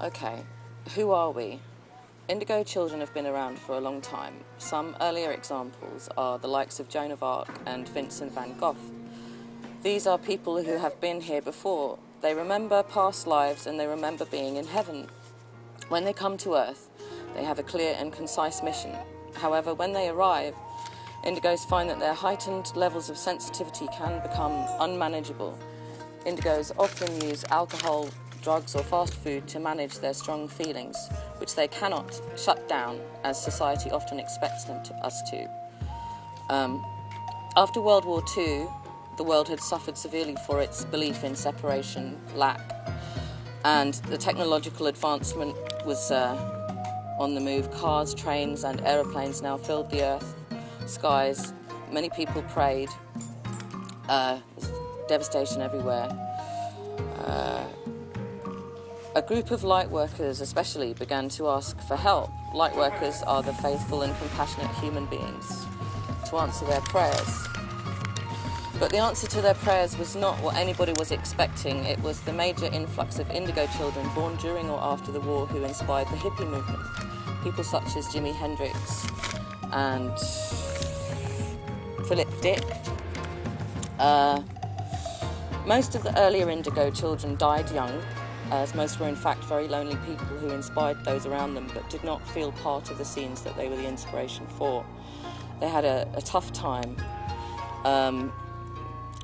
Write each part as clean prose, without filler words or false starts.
Okay, who are we? Indigo children have been around for a long time. Some earlier examples are the likes of Joan of Arc and Vincent van Gogh. These are people who have been here before. They remember past lives and they remember being in heaven. When they come to Earth, they have a clear and concise mission. However, when they arrive, Indigos find that their heightened levels of sensitivity can become unmanageable. Indigos often use alcohol, drugs or fast food to manage their strong feelings, which they cannot shut down as society often expects us to. After World War II, the world had suffered severely for its belief in separation, lack, and the technological advancement was on the move. Cars, trains and aeroplanes now filled the earth, skies. Many people prayed. There's devastation everywhere. A group of light workers especially began to ask for help. Light workers are the faithful and compassionate human beings to answer their prayers. But the answer to their prayers was not what anybody was expecting. It was the major influx of indigo children born during or after the war who inspired the hippie movement. People such as Jimi Hendrix and Philip Dick. Most of the earlier indigo children died young, as most were in fact very lonely people who inspired those around them but did not feel part of the scenes that they were the inspiration for. They had a tough time.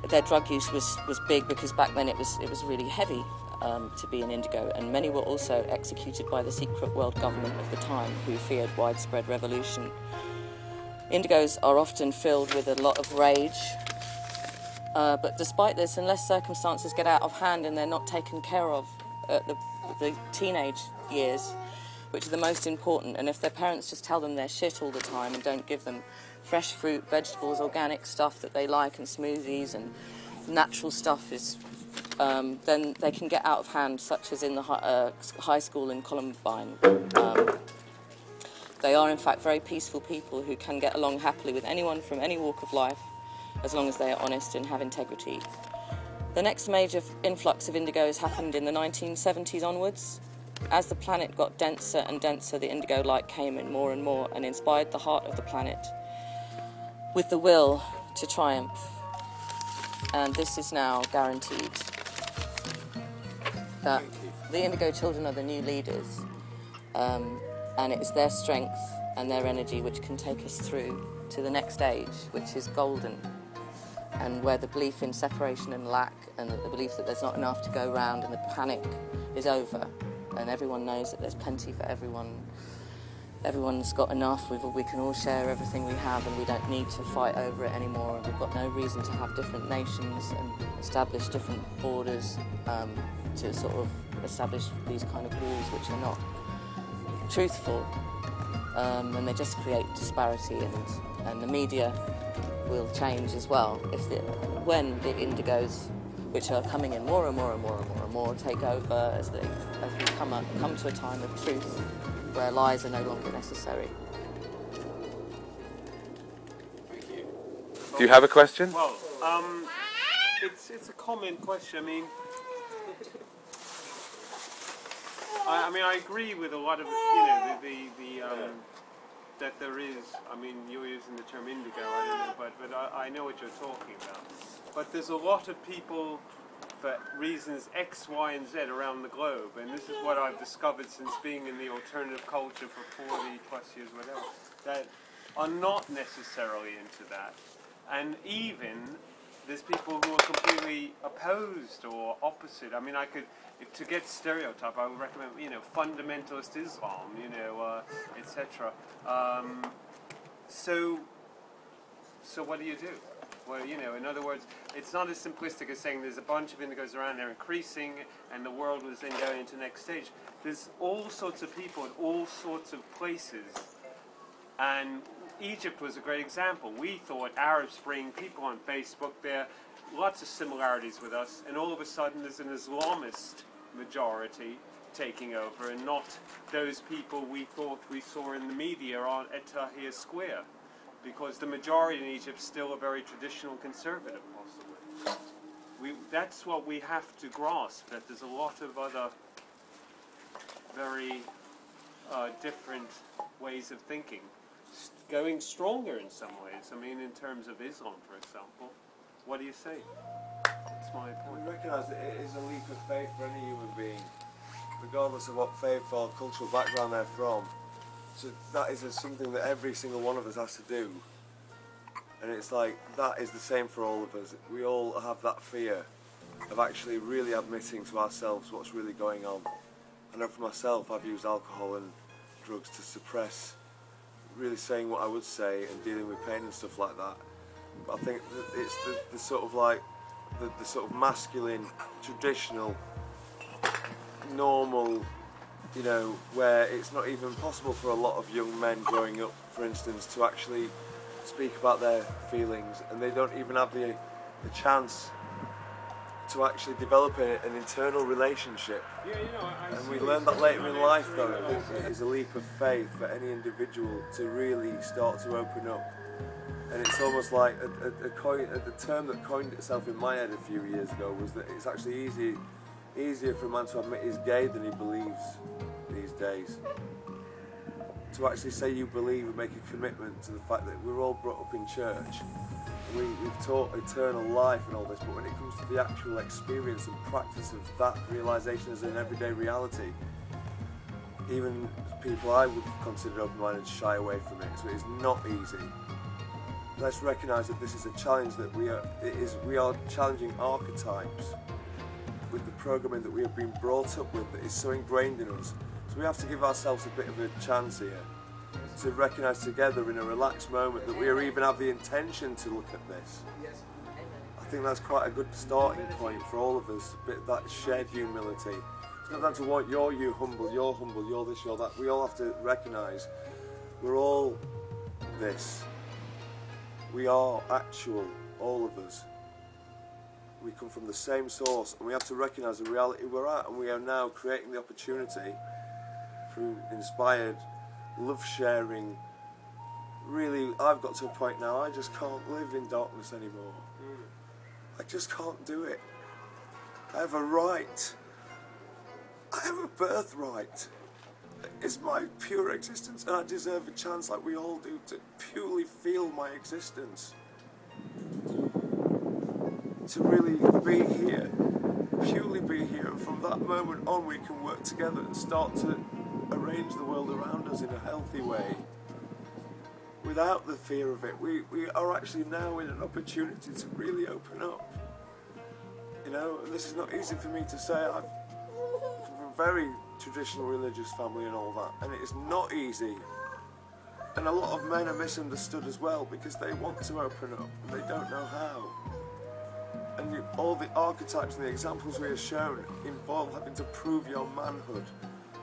Their drug use was big because back then it was really heavy to be an indigo, and many were also executed by the secret world government of the time who feared widespread revolution. Indigos are often filled with a lot of rage, but despite this, unless circumstances get out of hand and they're not taken care of at the teenage years, which are the most important, and if their parents just tell them they're shit all the time and don't give them fresh fruit, vegetables, organic stuff that they like, and smoothies and natural stuff, then they can get out of hand, such as in the high school in Columbine. They are in fact very peaceful people who can get along happily with anyone from any walk of life, as long as they are honest and have integrity. The next major influx of indigos happened in the 1970s onwards. As the planet got denser and denser, the indigo light came in more and more and inspired the heart of the planet with the will to triumph. And this is now guaranteed, that the indigo children are the new leaders, and it is their strength and their energy which can take us through to the next age, which is golden, and where the belief in separation and lack and the belief that there's not enough to go round and the panic is over, and everyone knows that there's plenty for everyone. Everyone's got enough. We can all share everything we have, and we don't need to fight over it anymore. We've got no reason to have different nations and establish different borders to sort of establish these kind of walls which are not truthful, and they just create disparity, and the media will change as well when the indigos, which are coming in more and more and more and more and more, take over as we come to a time of truth where lies are no longer necessary. Thank you. Do you have a question? Well, it's a common question. I mean, I agree with a lot of that there is. I mean, you're using the term indigo. I don't know, but I know what you're talking about. But there's a lot of people, for reasons X, Y, and Z around the globe, and this is what I've discovered since being in the alternative culture for 40 plus years, whatever, that are not necessarily into that. And even there's people who are completely opposed or opposite. I mean, to get stereotype, I would recommend, fundamentalist Islam, etc. So what do you do? Well, in other words, it's not as simplistic as saying there's a bunch of indigos around, they're increasing, and the world was then going into the next stage. There's all sorts of people in all sorts of places, and Egypt was a great example. We thought Arab Spring, people on Facebook, there are lots of similarities with us, and all of a sudden there's an Islamist majority taking over, and not those people we thought we saw in the media at Tahrir Square. Because the majority in Egypt still are very traditional conservative, possibly. That's what we have to grasp, that there's a lot of other very different ways of thinking, going stronger in some ways. I mean, in terms of Islam, for example. What do you say? That's my point. We recognise that it is a leap of faith for any human being, regardless of what faith or cultural background they're from. So that is something that every single one of us has to do. And it's like, that is the same for all of us. We all have that fear of actually really admitting to ourselves what's really going on. I know for myself, I've used alcohol and drugs to suppress really saying what I would say and dealing with pain and stuff like that. But I think that it's the sort of like, the sort of masculine, traditional, normal, you know, where it's not even possible for a lot of young men growing up, for instance, to actually speak about their feelings, and they don't even have the chance to actually develop an internal relationship. Yeah, you know, and we learn that later in life, though. It is a leap of faith for any individual to really start to open up. And it's almost like a term that coined itself in my head a few years ago was that it's actually easier for a man to admit he's gay than he believes these days. To actually say you believe and make a commitment to the fact that we're all brought up in church. We've taught eternal life and all this, but when it comes to the actual experience and practice of that realisation as an everyday reality, even people I would consider open-minded shy away from it, so it is not easy. Let's recognise that this is a challenge that we are challenging archetypes with the programming that we have been brought up with that is so ingrained in us. So we have to give ourselves a bit of a chance here to recognise together in a relaxed moment that we even have the intention to look at this. I think that's quite a good starting point for all of us, a bit of that shared humility. It's not down to what you're humble, you're this, you're that. We all have to recognise we're all this. We are actual, all of us. We come from the same source, and we have to recognise the reality we're at, and we are now creating the opportunity through inspired love sharing. Really, I've got to a point now, I just can't live in darkness anymore. I just can't do it. I have a right. I have a birthright. It's my pure existence, and I deserve a chance, like we all do, to purely feel my existence. To really be here, purely be here, and from that moment on we can work together and start to arrange the world around us in a healthy way, without the fear of it. We are actually now in an opportunity to really open up. You know, and this is not easy for me to say. I'm from a very traditional religious family and all that, and it is not easy. And a lot of men are misunderstood as well because they want to open up and they don't know how. And all the archetypes and the examples we have shown involve having to prove your manhood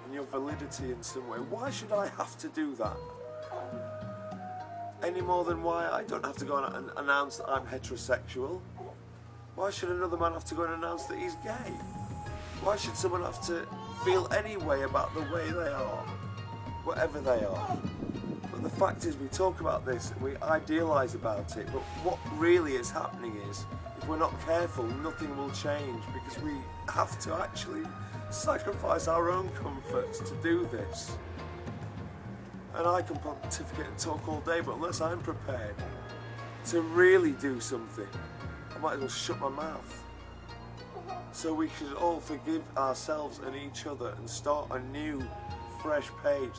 and your validity in some way. Why should I have to do that? Any more than why I don't have to go and announce that I'm heterosexual. Why should another man have to go and announce that he's gay? Why should someone have to feel any way about the way they are, whatever they are? But the fact is, we talk about this and we idealise about it, but what really is happening is, if we're not careful, nothing will change, because we have to actually sacrifice our own comforts to do this. And I can pontificate and talk all day, but unless I'm prepared to really do something, I might as well shut my mouth. So we should all forgive ourselves and each other and start a new, fresh page